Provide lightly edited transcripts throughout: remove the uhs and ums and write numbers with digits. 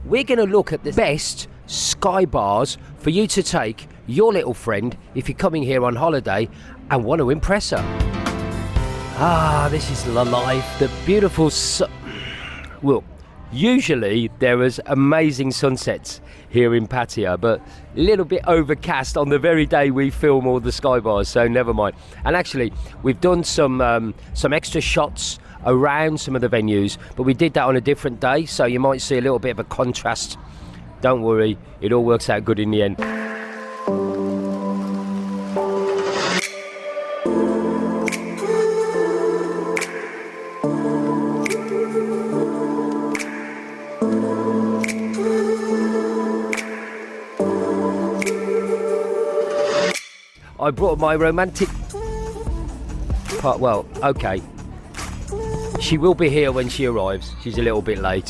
we're going to look at the best sky bars for you to take your little friend if you're coming here on holiday and want to impress her. This is the life, the beautiful well, usually there is amazing sunsets here in Pattaya, but a little bit overcast on the very day we film all the sky bars, so never mind. And actually, we've done some extra shots around some of the venues, but we did that on a different day, so you might see a little bit of a contrast. Don't worry, it all works out good in the end. I brought my romantic part. Well, okay. She will be here when she arrives. She's a little bit late.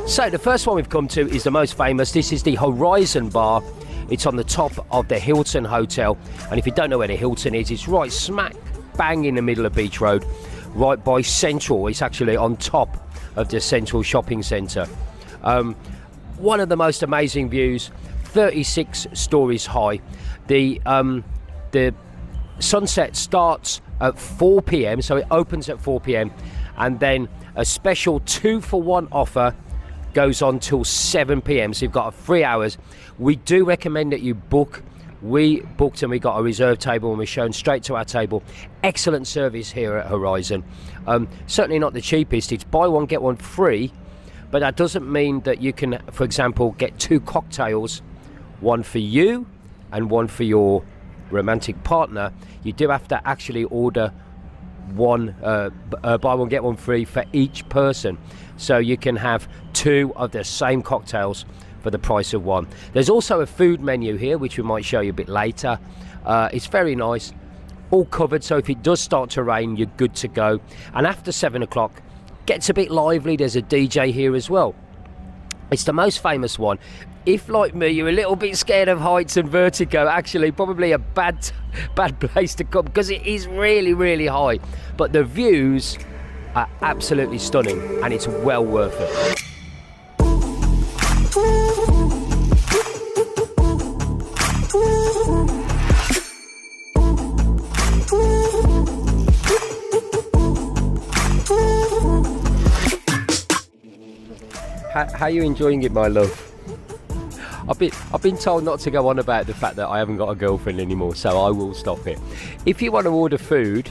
So the first one we've come to is the most famous. This is the Horizon Bar. It's on the top of the Hilton Hotel. And if you don't know where the Hilton is, it's right smack bang in the middle of Beach Road, right by Central. It's actually on top of the Central Shopping Centre. One of the most amazing views, 36 stories high. The sunset starts at 4 p.m, so it opens at 4 p.m, and then a special 2-for-1 offer goes on till 7 p.m, so you've got 3 hours. We do recommend that you book. We booked and we got a reserve table and we're shown straight to our table. Excellent service here at Horizon. Certainly not the cheapest. It's buy one get one free, but that doesn't mean that you can, for example, get 2 cocktails, one for you and one for your romantic partner. You do have to actually order one, buy one get one free for each person, so you can have 2 of the same cocktails for the price of 1. There's also a food menu here which we might show you a bit later. It's very nice, all covered, so if it does start to rain you're good to go. And after 7 o'clock gets a bit lively. There's a DJ here as well. It's the most famous one. If, like me, you're a little bit scared of heights and vertigo, actually probably a bad place to come, because it is really, really high. But the views are absolutely stunning and it's well worth it. How are you enjoying it, my love? I've been told not to go on about the fact that I haven't got a girlfriend anymore, so I will stop it. If you want to order food,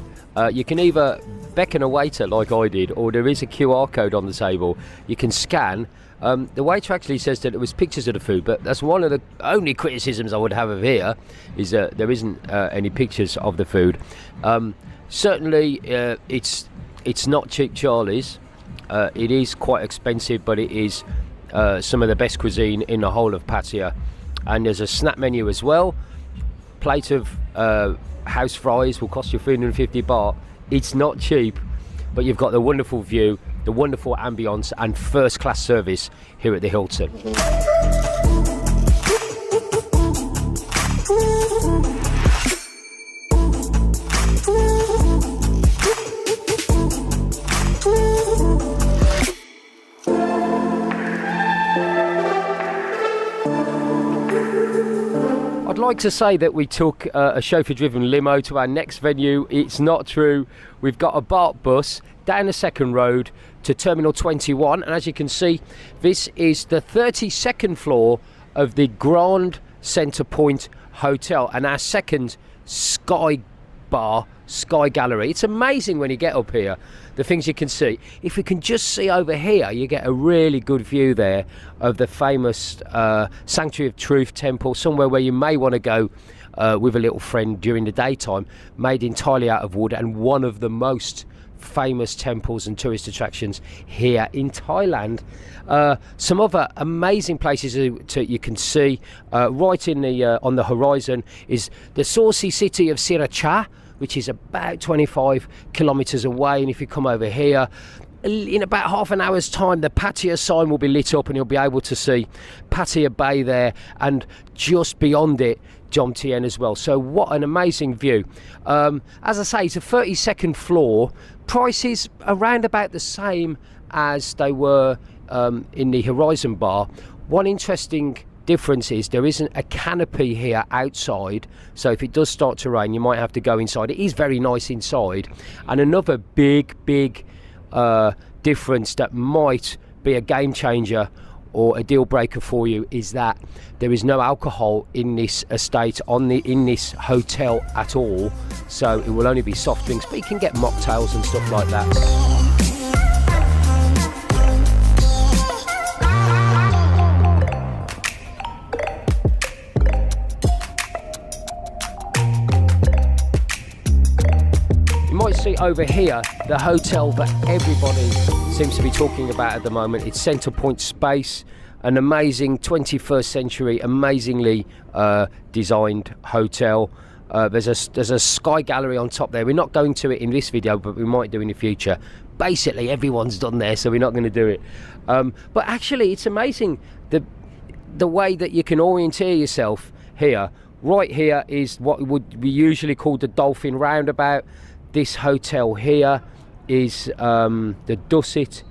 you can either beckon a waiter like I did, or there is a QR code on the table you can scan. The waiter actually says that it was pictures of the food, but that's one of the only criticisms I would have of here, is that there isn't any pictures of the food. Certainly it's not cheap Charlie's. It is quite expensive, but it is some of the best cuisine in the whole of Pattaya. And there's a snack menu as well. Plate of house fries will cost you 350 baht. It's not cheap, but you've got the wonderful view, the wonderful ambience and first class service here at the Hilton. I'd like to say that we took a chauffeur-driven limo to our next venue. It's not true. We've got a BART bus down the second road to Terminal 21, and as you can see, this is the 32nd floor of the Grand Centre Point Hotel and our second sky bar, sky gallery. It's amazing when you get up here, the things you can see. If we can just see over here, you get a really good view there of the famous Sanctuary of Truth temple, somewhere where you may want to go with a little friend during the daytime, made entirely out of wood, and one of the most famous temples and tourist attractions here in Thailand. Some other amazing places you can see right in the on the horizon is the saucy city of Sriracha, which is about 25 kilometers away. And if you come over here, in about half an hour's time, the Pattaya sign will be lit up and you'll be able to see Pattaya Bay there, and just beyond it, Jomtien as well. So what an amazing view. As I say, it's a 32nd floor. Prices around about the same as they were in the Horizon Bar. One interesting difference is there isn't a canopy here outside, so if it does start to rain you might have to go inside. It is very nice inside. And another big difference that might be a game changer or a deal breaker for you is that there is no alcohol in this estate, in this hotel at all, so it will only be soft drinks, but you can get mocktails and stuff like that. See over here the hotel that everybody seems to be talking about at the moment. It's Centre Point Space, an amazing 21st century, amazingly designed hotel. There's a sky gallery on top there. We're not going to it in this video, but we might do in the future. Basically everyone's done there, so we're not going to do it. But actually it's amazing the way that you can orienteer yourself here. Right here is what would be usually called the Dolphin Roundabout. This hotel here is the Dusset.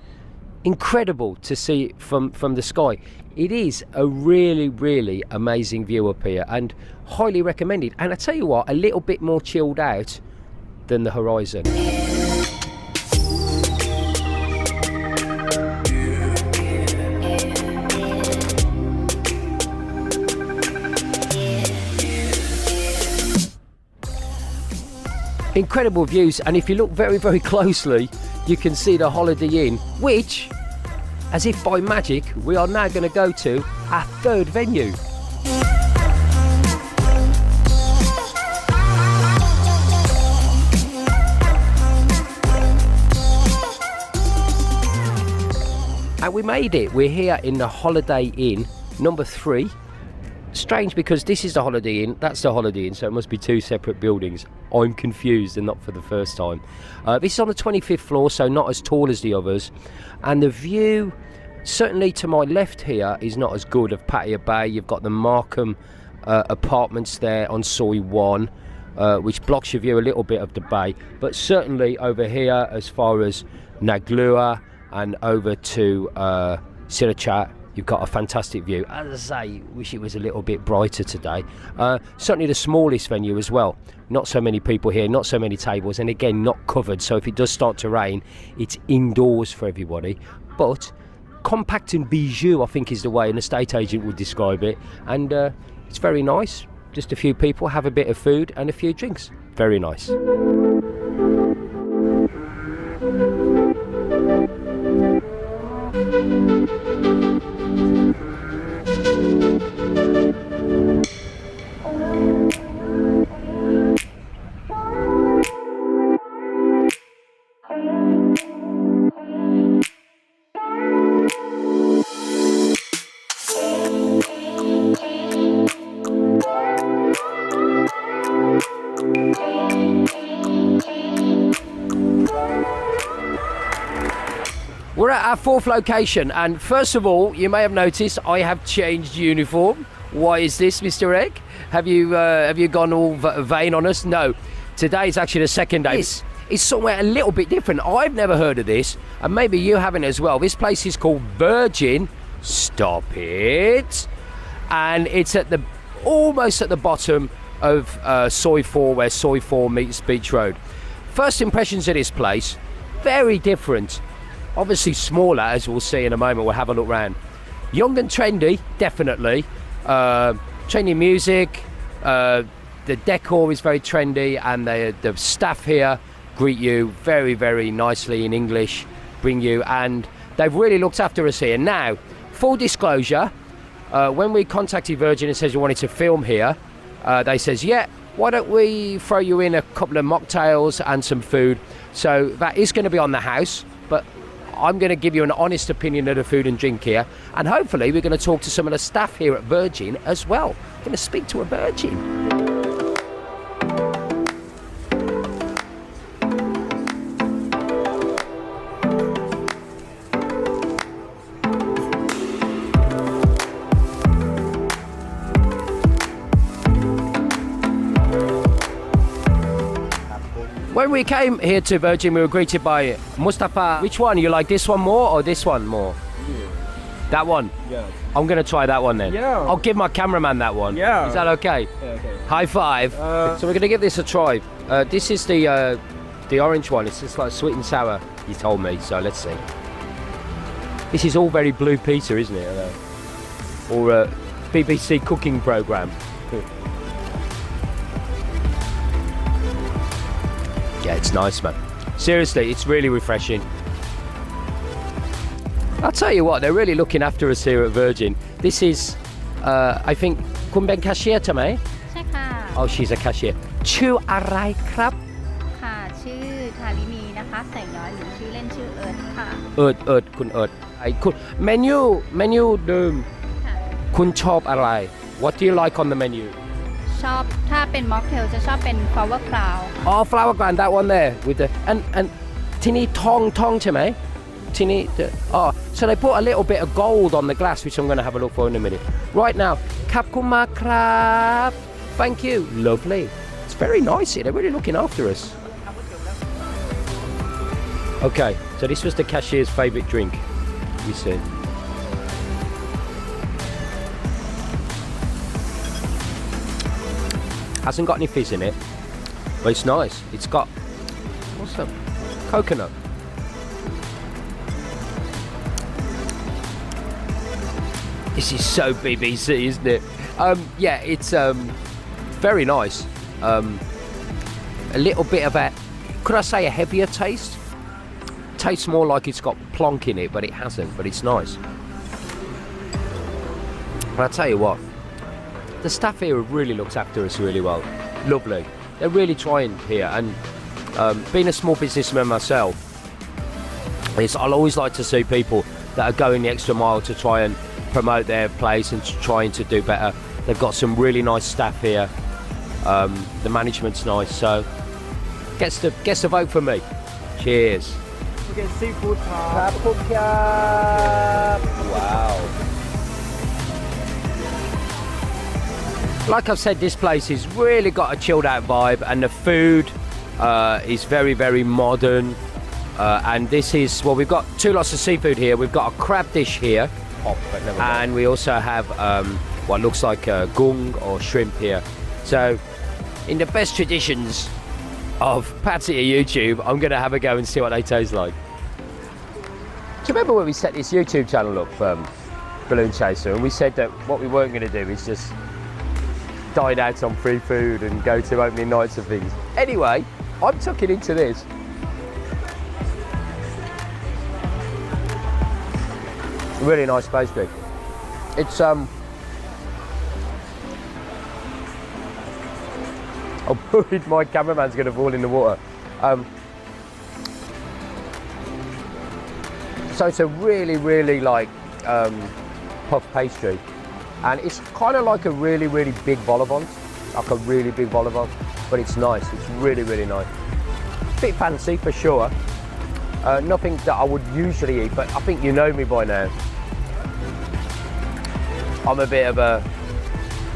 Incredible to see it from the sky. It is a really amazing view up here and highly recommended. And I tell you what, a little bit more chilled out than the horizon. Incredible views, and if you look very closely you can see the Holiday Inn, which, as if by magic, we are now going to go to our third venue. And we made it. We're here in the Holiday Inn number 3. Strange, because this is the Holiday Inn, that's the Holiday Inn, so it must be 2 separate buildings. I'm confused, and not for the first time. This is on the 25th floor, so not as tall as the others. And the view, certainly to my left here, is not as good of Pattaya Bay. You've got the Markham apartments there on Soi 1, which blocks your view a little bit of the bay. But certainly over here, as far as Naglua and over to Sirachat, you've got a fantastic view. As I say, wish it was a little bit brighter today. Certainly the smallest venue as well. Not so many people here, not so many tables, and again, not covered. So if it does start to rain, it's indoors for everybody. But compact and bijou, I think, is the way an estate agent would describe it. And it's very nice. Just a few people, have a bit of food and a few drinks. Very nice. We're at our 4th location, and first of all, you may have noticed I have changed uniform. Why is this, Mr. Egg? Have you gone all vain on us? No. Today is actually the second day. It's somewhere a little bit different. I've never heard of this, and maybe you haven't as well. This place is called Virgin. Stop it. And it's at almost at the bottom of Soi 4, where Soi 4 meets Beach Road. First impressions of this place, very different. Obviously smaller, as we'll see in a moment. We'll have a look round. Young and trendy, definitely. Trendy music. The decor is very trendy, and the staff here greet you very nicely in English, bring you, and they've really looked after us here. Now, full disclosure, when we contacted Virgin and says we wanted to film here, they says, yeah, why don't we throw you in a couple of mocktails and some food. So that is going to be on the house, but I'm going to give you an honest opinion of the food and drink here, and hopefully we're going to talk to some of the staff here at Virgin as well. I'm going to speak to a Virgin. When we came here to Virgin, we were greeted by Mustafa. Which one? You like this one more or this one more? Yeah. That one? Yes. I'm going to try that one then. Yeah. I'll give my cameraman that one. Yeah. Is that okay? Yeah, okay. High five. So we're going to give this a try. This is the orange one. It's just like sweet and sour, you told me. So let's see. This is all very Blue Peter, isn't it? Or a BBC cooking programme. Yeah, it's nice, man. Seriously, it's really refreshing. I'll tell you what, they're really looking after us here at Virgin. This is, I think, Kun Ben cashier tame? ใช่ค่ะ Oh, she's a cashier. ชื่ออะไรครับ ค่ะ ชื่อทารินีนะคะแสงน้อยหรือชื่อเล่นชื่อเอิร์ธค่ะ เอิร์ดคุณเอิร์ดไอ้คุณเมนูเดิม ค่ะ คุณชอบอะไร What do you like on the menu? ชอบถ้าเป็นม็อกเทลจะชอบเป็น flower crown Oh, flower crown, that one there with the and ที่นี่ทองใช่ไหมที่นี่ oh, so they put a little bit of gold on the glass, which I'm going to have a look for in a minute. Right now, ขอบคุณมากครับ Thank you. Lovely. It's very nice here. They're really looking after us. Okay, so this was the cashier's favourite drink. We see. Hasn't got any fizz in it, but it's nice. It's got, what's that? Coconut. This is so BBC, isn't it? Yeah, it's very nice. A little bit of a, could I say a heavier taste? Tastes more like it's got plonk in it, but it hasn't, but it's nice. But I'll tell you what, the staff here have really looked after us really well. Lovely. They're really trying here, and being a small businessman myself, I'll always like to see people that are going the extra mile to try and promote their place and trying to do better. They've got some really nice staff here. The management's nice, so gets the vote for me. Cheers. We get seafood. Wow. Like I've said, this place has really got a chilled out vibe, and the food is very, very modern. And this is, well, we've got two lots of seafood here. We've got a crab dish here, and we also have what looks like a gung or shrimp here. So, in the best traditions of Pattaya YouTube, I'm going to have a go and see what they taste like. Do you remember when we set this YouTube channel up, Balloon Chaser, and we said that what we weren't going to do is just dine out on free food and go to opening nights and things. Anyway, I'm tucking into this. Really nice pastry. It's oh, worried my cameraman's going to fall in the water. So it's a really, really like puff pastry, and it's kind of like a really, really big vol au vent, like a really big vol au vent, but it's nice. It's really, really nice. Bit fancy for sure. Nothing that I would usually eat, but I think you know me by now. I'm a bit of a,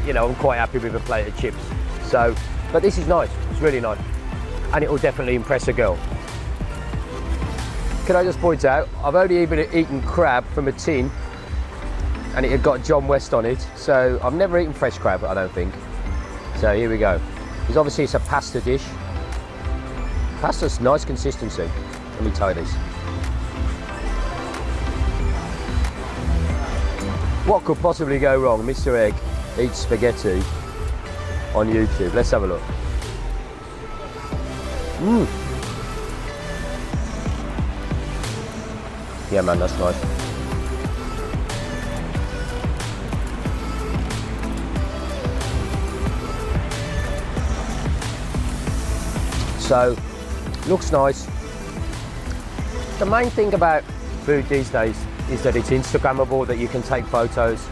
you know, I'm quite happy with a plate of chips. So, but this is nice. It's really nice, and it will definitely impress a girl. Can I just point out, I've only even eaten crab from a tin, and it had got John West on it. So I've never eaten fresh crab, I don't think. So here we go. Because obviously it's a pasta dish. Pasta's nice consistency. Let me try this. What could possibly go wrong? Mr. Egg eats spaghetti on YouTube. Let's have a look. Yeah, man, that's nice. So, looks nice. The main thing about food these days is that it's Instagrammable, that you can take photos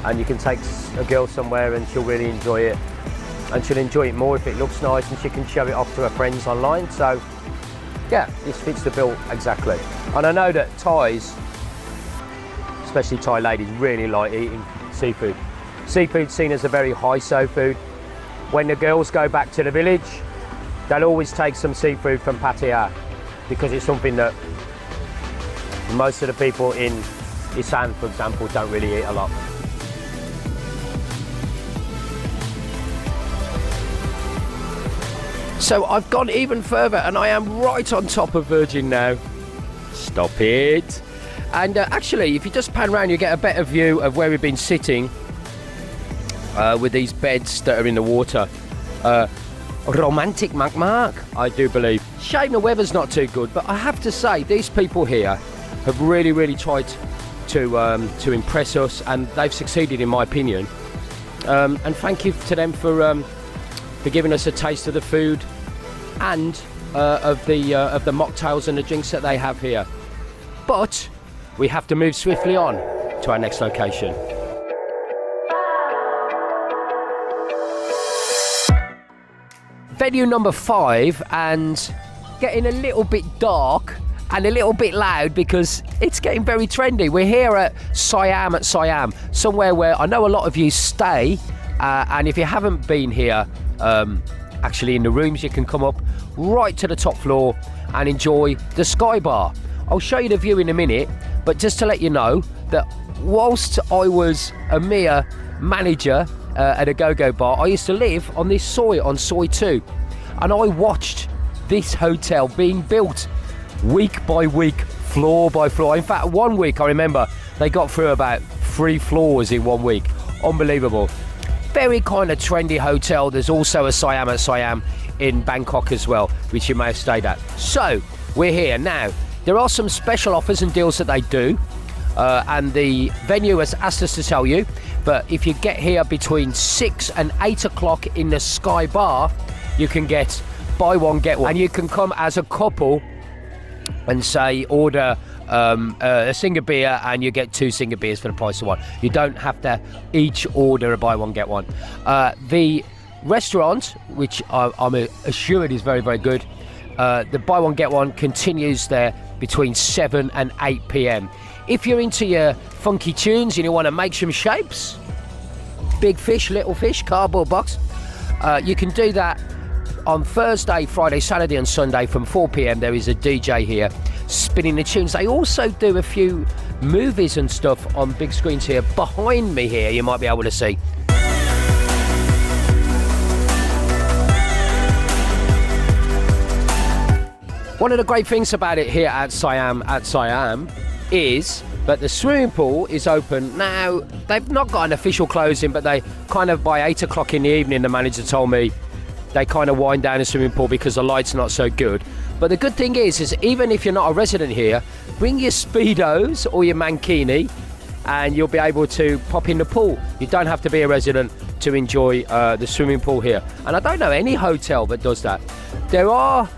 and you can take a girl somewhere and she'll really enjoy it, and she'll enjoy it more if it looks nice, and she can show it off to her friends online. So yeah, this fits the bill exactly. And I know that Thais, especially Thai ladies, really like eating seafood. Seafood's seen as a very high so food. When the girls go back to the village, they'll always take some seafood from Pattaya, because it's something that most of the people in Isan, for example, don't really eat a lot. So I've gone even further and I am right on top of Virgin now. Stop it. And actually, if you just pan around, you get a better view of where we've been sitting with these beds that are in the water. Romantic Mark, I do believe. Shame the weather's not too good, but I have to say, these people here have really tried to impress us, and they've succeeded in my opinion. And thank you to them for giving us a taste of the food and of the mocktails and the drinks that they have here. But we have to move swiftly on to our next location. Venue number 5, and getting a little bit dark and a little bit loud because it's getting very trendy. We're here at Siam, somewhere where I know a lot of you stay, and if you haven't been here, actually in the rooms, you can come up right to the top floor and enjoy the Sky Bar. I'll show you the view in a minute, but just to let you know that whilst I was a mere manager at a go-go bar, I used to live on this soi, on Soi 2, and I watched this hotel being built week by week, floor by floor. In fact, 1 week I remember they got through about 3 floors in 1 week. Unbelievable. Very kind of trendy hotel. There's also a Siam at Siam in Bangkok as well, which you may have stayed at. So we're here now. There are some special offers and deals that they do, and the venue has asked us to tell you, but if you get here between 6 and 8 o'clock in the Sky Bar, you can get buy one get one, and you can come as a couple and say order a Singer beer and you get 2 Singer beers for the price of one. You don't have to each order a buy one get one. The restaurant, which I'm assured is very good, the buy one get one continues there between 7 and 8 p.m. If you're into your funky tunes and you want to make some shapes, big fish, little fish, cardboard box, you can do that on Thursday, Friday, Saturday and Sunday from 4 p.m. There is a DJ here spinning the tunes. They also do a few movies and stuff on big screens here. Behind me here, you might be able to see. One of the great things about it here at Siam is that the swimming pool is open. Now, they've not got an official closing, but they kind of, by 8 o'clock in the evening, the manager told me, they kind of wind down the swimming pool because the light's not so good. But the good thing is even if you're not a resident here, bring your Speedos or your Mankini and you'll be able to pop in the pool. You don't have to be a resident to enjoy the swimming pool here. And I don't know any hotel that does that. There are,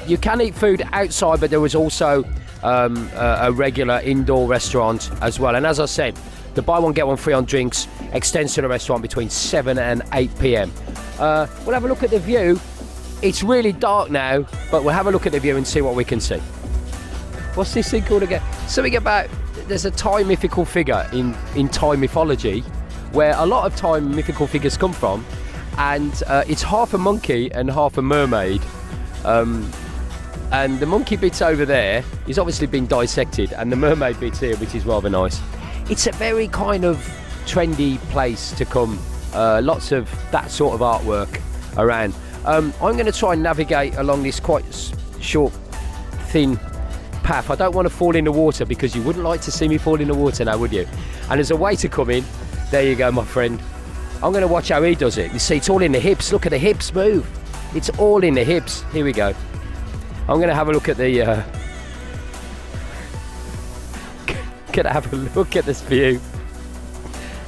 you can eat food outside, but there was also a regular indoor restaurant as well. And as I said, the buy one get one free on drinks extends to the restaurant between 7 and 8 p.m. We'll have a look at the view. It's really dark now, but we'll have a look at the view and see what we can see. What's this thing called again? Something about, there's a Thai mythical figure in Thai mythology where a lot of Thai mythical figures come from, and it's half a monkey and half a mermaid. And the monkey bit's over there, he's obviously been dissected, and the mermaid bit's here, which is rather nice. It's a very kind of trendy place to come. Lots of that sort of artwork around. I'm going to try and navigate along this quite short, thin path. I don't want to fall in the water because you wouldn't like to see me fall in the water now, would you? And there's a way to come in. There you go, my friend. I'm going to watch how he does it. You see, it's all in the hips. Look at the hips move. It's all in the hips. Here we go. I'm going to have a look at the... Gonna have a look at this view.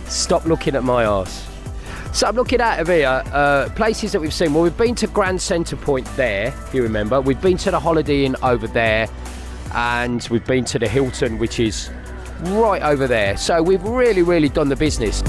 Stop looking at my arse. So I'm looking out of here, places that we've seen. Well, we've been to Grand Centre Point there, if you remember. We've been to the Holiday Inn over there, and we've been to the Hilton, which is right over there. So we've really done the business.